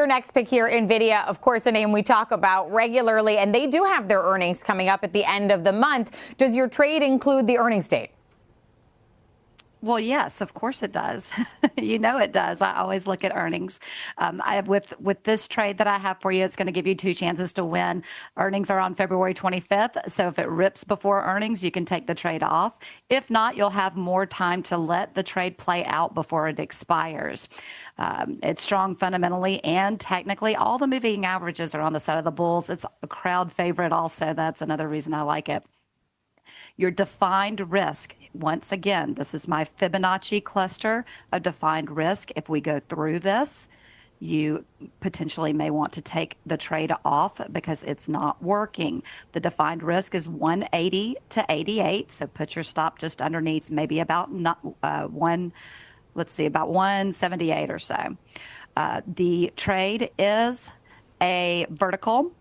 Your next pick here, Nvidia, of course, a name we talk about regularly, and they do have their earnings coming up at the end of the month. Does your trade include the earnings date? Well, yes, of course it does. You know it does. I always look at earnings. With this trade that I have for you, it's going to give you 2 chances to win. Earnings are on February 25th, so if it rips before earnings, you can take the trade off. If not, you'll have more time to let the trade play out before it expires. It's strong fundamentally and technically. All the moving averages are on the side of the bulls. It's a crowd favorite also. That's another reason I like it. Your defined risk, once again, this is my Fibonacci cluster of defined risk. If we go through this, you potentially may want to take the trade off because it's not working. The defined risk is 180 to 88, so put your stop just underneath, maybe about about 178 or so. The trade is a vertical.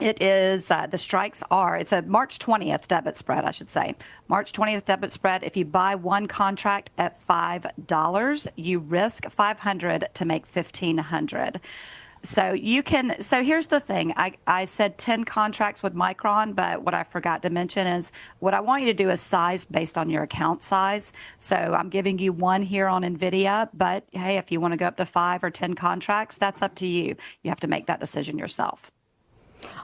It is, the strikes are, it's a March 20th debit spread, I should say. March 20th debit spread. If you buy one contract at $5, you risk $500 to make $1,500. So here's the thing. I said 10 contracts with Micron, but what I forgot to mention is what I want you to do is size based on your account size. So I'm giving you one here on Nvidia, but hey, if you want to go up to 5 or 10 contracts, that's up to you. You have to make that decision yourself.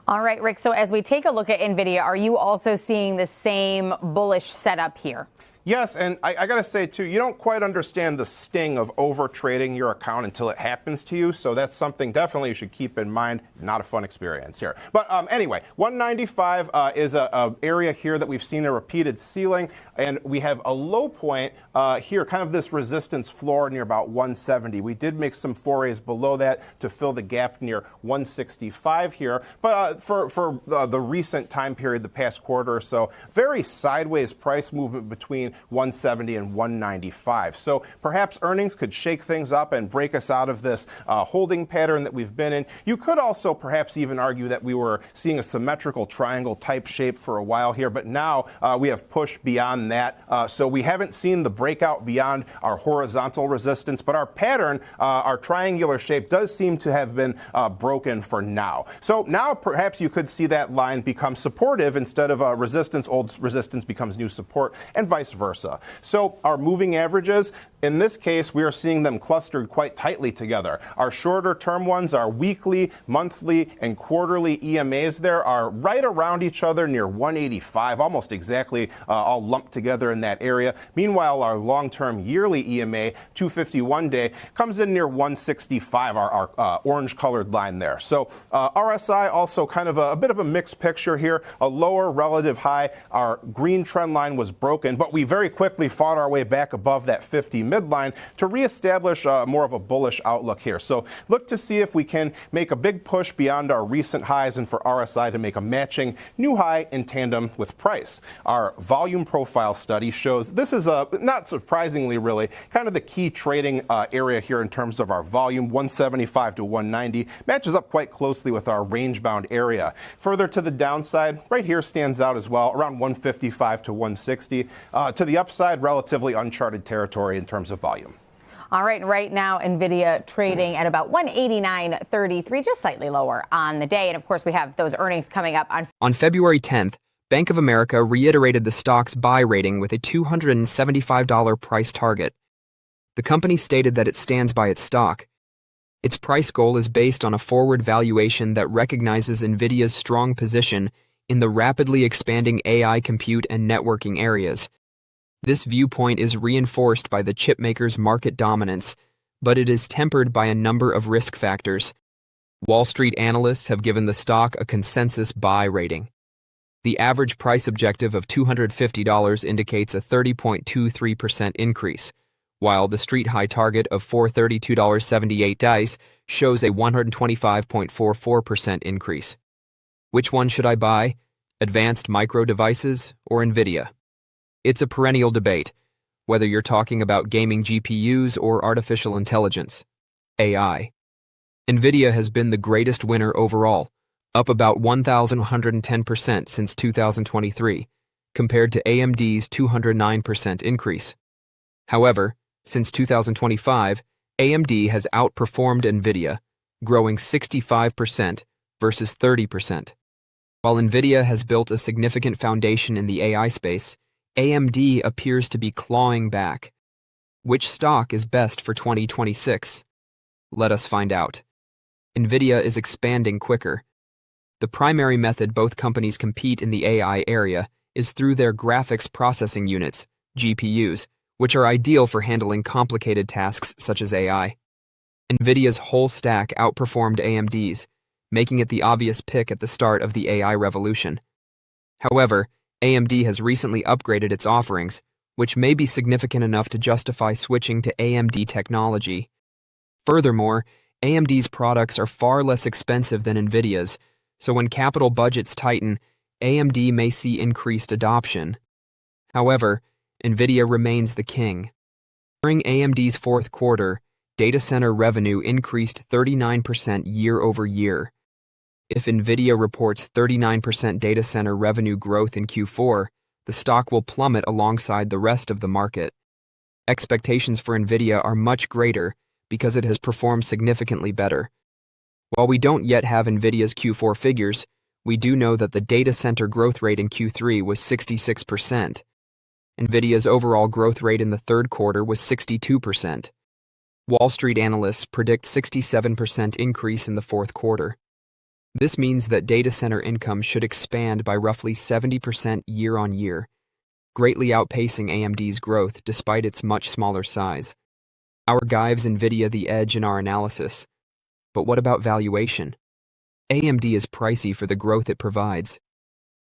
All right, Rick, so as we take a look at Nvidia, are you also seeing the same bullish setup here? Yes, and I got to say, too, you don't quite understand the sting of over-trading your account until it happens to you, so that's something definitely you should keep in mind. Not a fun experience here. But anyway, 195 is an area here that we've seen a repeated ceiling, and we have a low point here, kind of this resistance floor near about 170. We did make some forays below that to fill the gap near 165 here, but for the recent time period, the past quarter or so, very sideways price movement between 170 and 195. So perhaps earnings could shake things up and break us out of this holding pattern that we've been in. You could also perhaps even argue that we were seeing a symmetrical triangle type shape for a while here, but now we have pushed beyond that. So we haven't seen the breakout beyond our horizontal resistance, but our pattern, our triangular shape does seem to have been broken for now. So now perhaps you could see that line become supportive instead of resistance. Old resistance becomes new support and vice versa. So our moving averages, in this case, we are seeing them clustered quite tightly together. Our shorter term ones, our weekly, monthly, and quarterly EMAs there are right around each other near 185, almost exactly all lumped together in that area. Meanwhile, our long-term yearly EMA, 251-day, comes in near 165, our orange-colored line there. So RSI also kind of a bit of a mixed picture here, a lower relative high. Our green trend line was broken, but we very quickly fought our way back above that 50 midline to reestablish more of a bullish outlook here. So look to see if we can make a big push beyond our recent highs and for RSI to make a matching new high in tandem with price. Our volume profile study shows this is not surprisingly really kind of the key trading area here in terms of our volume. 175 to 190 matches up quite closely with our range bound area. Further to the downside, right here stands out as well, around 155 to 160. To the upside, relatively uncharted territory in terms of volume. All right, right now, Nvidia trading at about 189.33, just slightly lower on the day. And of course, we have those earnings coming up on February 10th. Bank of America reiterated the stock's buy rating with a $275 price target. The company stated that it stands by its stock. Its price goal is based on a forward valuation that recognizes Nvidia's strong position in the rapidly expanding AI compute and networking areas. This viewpoint is reinforced by the chipmaker's market dominance, but it is tempered by a number of risk factors. Wall Street analysts have given the stock a consensus buy rating. The average price objective of $250 indicates a 30.23% increase, while the street high target of $432.78 shows a 125.44% increase. Which one should I buy? Advanced Micro Devices or Nvidia? It's a perennial debate, whether you're talking about gaming GPUs or artificial intelligence, AI. Nvidia has been the greatest winner overall, up about 1,110% since 2023, compared to AMD's 209% increase. However, since 2025, AMD has outperformed Nvidia, growing 65% versus 30%. While Nvidia has built a significant foundation in the AI space, AMD appears to be clawing back. Which stock is best for 2026? Let us find out. Nvidia is expanding quicker. The primary method both companies compete in the AI area is through their graphics processing units, GPUs, which are ideal for handling complicated tasks such as AI. Nvidia's whole stack outperformed AMD's, making it the obvious pick at the start of the AI revolution. However, AMD has recently upgraded its offerings, which may be significant enough to justify switching to AMD technology. Furthermore, AMD's products are far less expensive than Nvidia's, so when capital budgets tighten, AMD may see increased adoption. However, Nvidia remains the king. During AMD's fourth quarter, data center revenue increased 39% year-over-year. If Nvidia reports 39% data center revenue growth in Q4, the stock will plummet alongside the rest of the market. Expectations for Nvidia are much greater because it has performed significantly better. While we don't yet have Nvidia's Q4 figures, we do know that the data center growth rate in Q3 was 66%. Nvidia's overall growth rate in the third quarter was 62%. Wall Street analysts predict 67% increase in the fourth quarter. This means that data center income should expand by roughly 70% year-on-year, greatly outpacing AMD's growth despite its much smaller size. Our gives Nvidia the edge in our analysis. But what about valuation? AMD is pricey for the growth it provides.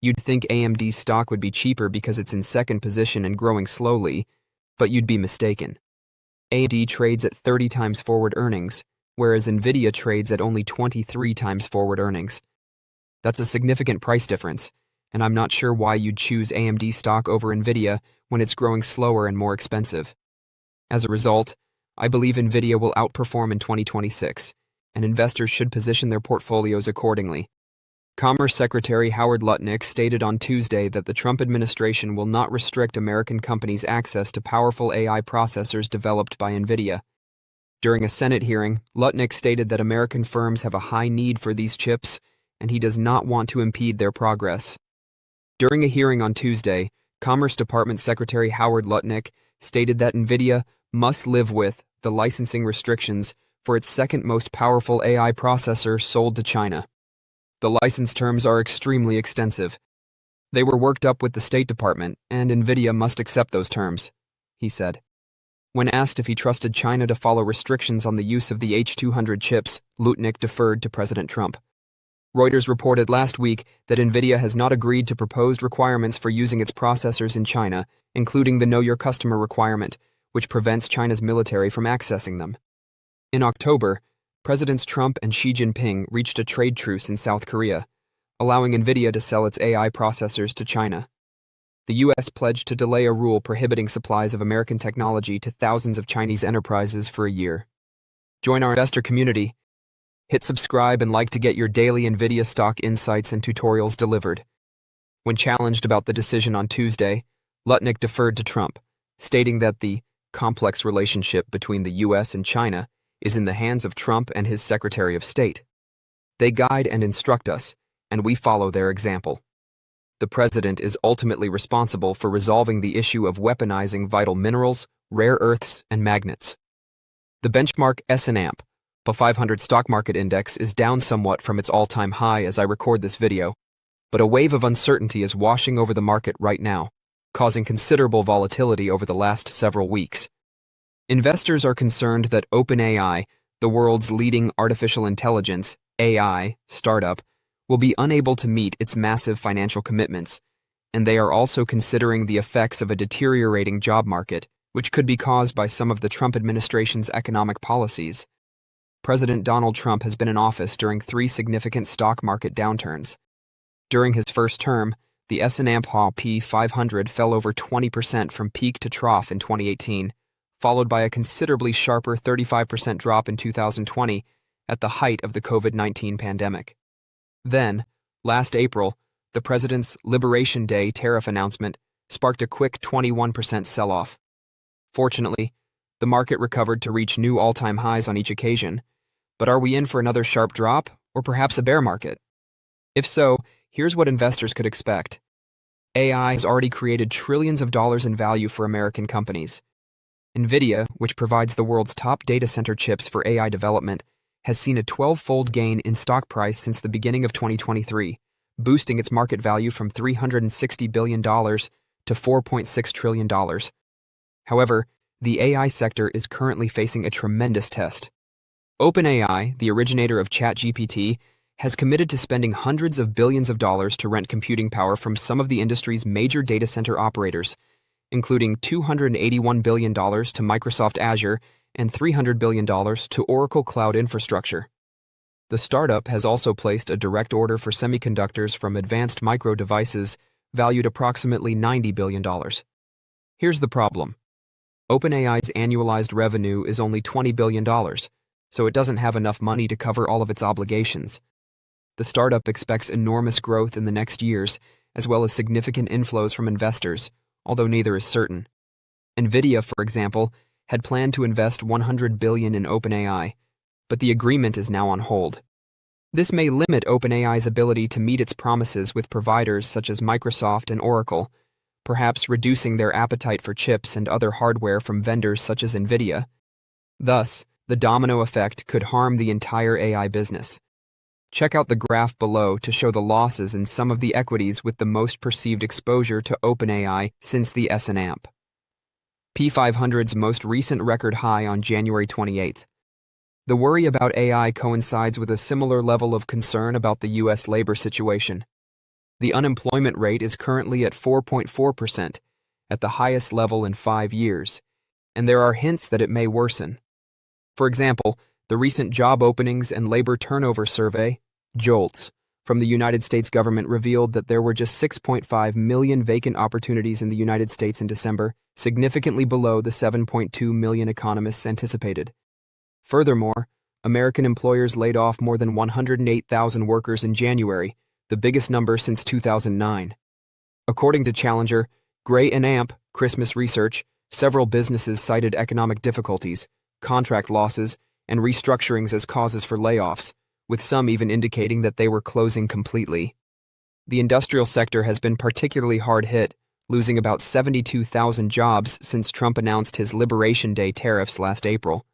You'd think AMD's stock would be cheaper because it's in second position and growing slowly, but you'd be mistaken. AMD trades at 30 times forward earnings, whereas Nvidia trades at only 23 times forward earnings. That's a significant price difference, and I'm not sure why you'd choose AMD stock over Nvidia when it's growing slower and more expensive. As a result, I believe Nvidia will outperform in 2026, and investors should position their portfolios accordingly. Commerce Secretary Howard Lutnick stated on Tuesday that the Trump administration will not restrict American companies' access to powerful AI processors developed by Nvidia. During a Senate hearing, Lutnick stated that American firms have a high need for these chips, and he does not want to impede their progress. During a hearing on Tuesday, Commerce Department Secretary Howard Lutnick stated that Nvidia must live with the licensing restrictions for its second most powerful AI processor sold to China. The license terms are extremely extensive. They were worked up with the State Department, and Nvidia must accept those terms, he said. When asked if he trusted China to follow restrictions on the use of the H200 chips, Lutnick deferred to President Trump. Reuters reported last week that Nvidia has not agreed to proposed requirements for using its processors in China, including the Know Your Customer requirement, which prevents China's military from accessing them. In October, Presidents Trump and Xi Jinping reached a trade truce in South Korea, allowing Nvidia to sell its AI processors to China. The U.S. pledged to delay a rule prohibiting supplies of American technology to thousands of Chinese enterprises for a year. Join our investor community. Hit subscribe and like to get your daily Nvidia stock insights and tutorials delivered. When challenged about the decision on Tuesday, Lutnick deferred to Trump, stating that the complex relationship between the U.S. and China is in the hands of Trump and his Secretary of State. They guide and instruct us, and we follow their example. The president is ultimately responsible for resolving the issue of weaponizing vital minerals, rare earths, and magnets. The benchmark S&P 500 stock market index is down somewhat from its all-time high as I record this video, but a wave of uncertainty is washing over the market right now, causing considerable volatility over the last several weeks. Investors are concerned that OpenAI, the world's leading artificial intelligence AI startup, will be unable to meet its massive financial commitments, and they are also considering the effects of a deteriorating job market, which could be caused by some of the Trump administration's economic policies. President Donald Trump has been in office during 3 significant stock market downturns. During his first term, the S&P 500 fell over 20% from peak to trough in 2018, followed by a considerably sharper 35% drop in 2020 at the height of the COVID-19 pandemic. Then, last April, the president's Liberation Day tariff announcement sparked a quick 21% sell-off. Fortunately, the market recovered to reach new all-time highs on each occasion, But are we in for another sharp drop, or perhaps a bear market? If so, here's what investors could expect. AI has already created trillions of dollars in value for American companies. Nvidia, which provides the world's top data center chips for AI development, has seen a 12-fold gain in stock price since the beginning of 2023, boosting its market value from $360 billion to $4.6 trillion. However, the AI sector is currently facing a tremendous test. OpenAI, the originator of ChatGPT, has committed to spending hundreds of billions of dollars to rent computing power from some of the industry's major data center operators, including $281 billion to Microsoft Azure and $300 billion to Oracle Cloud Infrastructure. The startup has also placed a direct order for semiconductors from Advanced Micro Devices valued approximately $90 billion. Here's the problem. OpenAI's annualized revenue is only $20 billion, so it doesn't have enough money to cover all of its obligations. The startup expects enormous growth in the next years, as well as significant inflows from investors, although neither is certain. Nvidia, for example, had planned to invest $100 billion in OpenAI, but the agreement is now on hold. This may limit OpenAI's ability to meet its promises with providers such as Microsoft and Oracle, perhaps reducing their appetite for chips and other hardware from vendors such as Nvidia. Thus, the domino effect could harm the entire AI business. Check out the graph below to show the losses in some of the equities with the most perceived exposure to OpenAI since the S&P. P500's most recent record high on January 28th. The worry about AI coincides with a similar level of concern about the U.S. labor situation. The unemployment rate is currently at 4.4%, at the highest level in 5 years, and there are hints that it may worsen. For example, the recent Job Openings and Labor Turnover Survey, JOLTS, from the United States government revealed that there were just 6.5 million vacant opportunities in the United States in December, significantly below the 7.2 million economists anticipated. Furthermore, American employers laid off more than 108,000 workers in January, the biggest number since 2009. According to Challenger, Gray and Amp, Christmas Research, several businesses cited economic difficulties, contract losses, and restructurings as causes for layoffs, with some even indicating that they were closing completely. The industrial sector has been particularly hard hit, losing about 72,000 jobs since Trump announced his Liberation Day tariffs last April.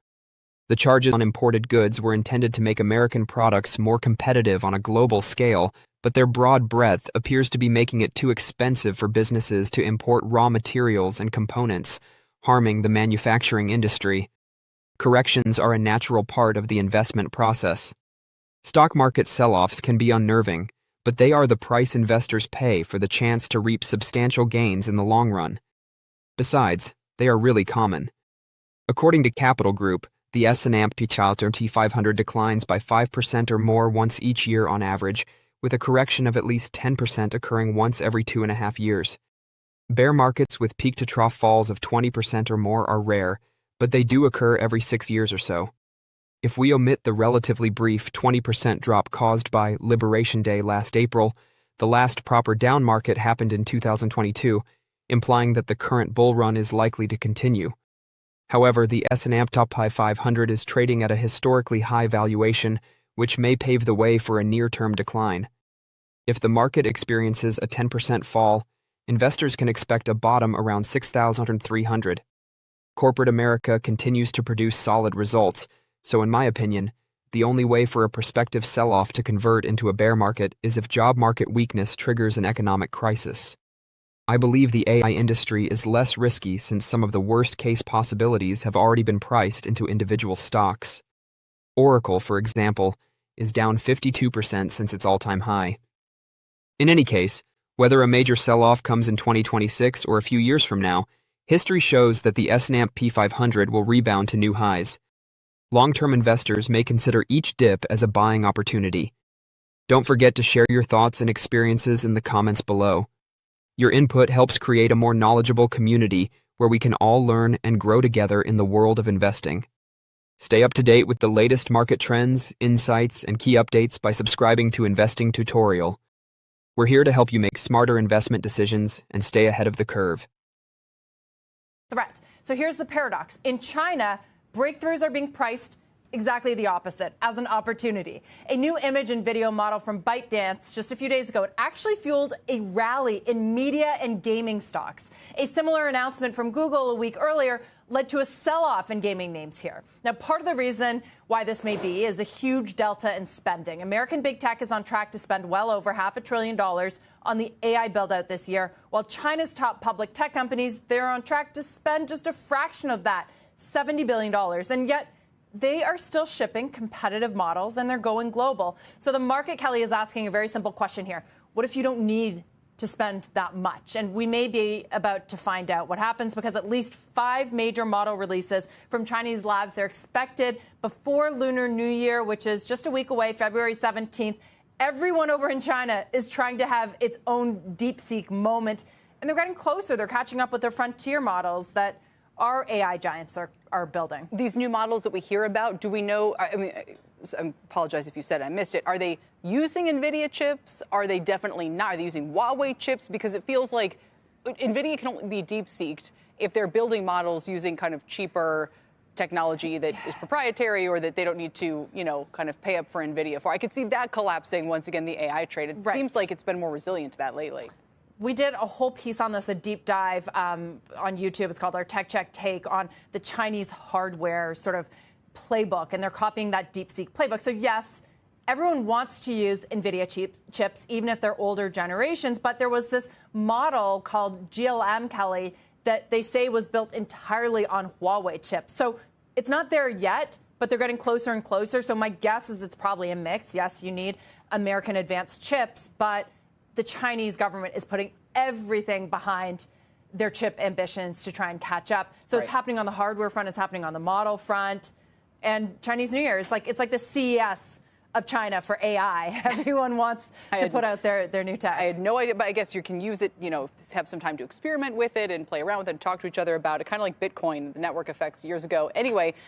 The charges on imported goods were intended to make American products more competitive on a global scale, but their broad breadth appears to be making it too expensive for businesses to import raw materials and components, harming the manufacturing industry. Corrections are a natural part of the investment process. Stock market sell-offs can be unnerving, but they are the price investors pay for the chance to reap substantial gains in the long run. Besides, they are really common. According to Capital Group, the S&P 500 declines by 5% or more once each year on average, with a correction of at least 10% occurring once every 2.5 years. Bear markets with peak-to-trough falls of 20% or more are rare, but they do occur every 6 years or so. If we omit the relatively brief 20% drop caused by Liberation Day last April, the last proper down market happened in 2022, implying that the current bull run is likely to continue. However, the S&P 500 is trading at a historically high valuation, which may pave the way for a near-term decline. If the market experiences a 10% fall, investors can expect a bottom around 6,300. Corporate America continues to produce solid results, so in my opinion, the only way for a prospective sell-off to convert into a bear market is if job market weakness triggers an economic crisis. I believe the AI industry is less risky since some of the worst-case possibilities have already been priced into individual stocks. Oracle, for example, is down 52% since its all-time high. In any case, whether a major sell-off comes in 2026 or a few years from now, history shows that the S&P 500 will rebound to new highs. Long-term investors may consider each dip as a buying opportunity. Don't forget to share your thoughts and experiences in the comments below. Your input helps create a more knowledgeable community where we can all learn and grow together in the world of investing. Stay up to date with the latest market trends, insights, and key updates by subscribing to Investing Tutorial. We're here to help you make smarter investment decisions and stay ahead of the curve. Threat. So here's the paradox. In China, breakthroughs are being priced exactly the opposite, as an opportunity. A new image and video model from ByteDance just a few days ago, it actually fueled a rally in media and gaming stocks. A similar announcement from Google a week earlier led to a sell-off in gaming names here. Now, part of the reason why this may be is a huge delta in spending. American big tech is on track to spend well over $500 billion on the AI build-out this year, while China's top public tech companies, they're on track to spend just a fraction of that, $70 billion. And yet, they are still shipping competitive models and they're going global. So the market, Kelly, is asking a very simple question here. What if you don't need to spend that much? And we may be about to find out what happens, because at least 5 major model releases from Chinese labs are expected before Lunar New Year, which is just a week away, February 17th. Everyone over in China is trying to have its own DeepSeek moment, and they're getting closer. They're catching up with their frontier models that our AI giants are building. These new models that we hear about, do we know? I mean, I apologize if you said I missed it. Are they using Nvidia chips? Are they definitely not? Are they using Huawei chips? Because it feels like Nvidia can only be deep-seeked if they're building models using kind of cheaper technology that is proprietary, or that they don't need to, kind of pay up for Nvidia for. I could see that collapsing once again, the AI trade. It seems like it's been more resilient to that lately. We did a whole piece on this, a deep dive on YouTube. It's called our Tech Check Take on the Chinese hardware sort of playbook, and they're copying that DeepSeek playbook. So yes, everyone wants to use NVIDIA chips, even if they're older generations. But there was this model called GLM, Kelly, that they say was built entirely on Huawei chips. So it's not there yet, but they're getting closer and closer. So my guess is it's probably a mix. Yes, you need American advanced chips, but the Chinese government is putting everything behind their chip ambitions to try and catch up. So It's happening on the hardware front. It's happening on the model front. And Chinese New Year is it's like the CES of China for AI. Everyone wants to put out their new tech. I had no idea, but I guess you can use it, have some time to experiment with it and play around with it and talk to each other about it, kind of like Bitcoin, the network effects years ago. Anyway,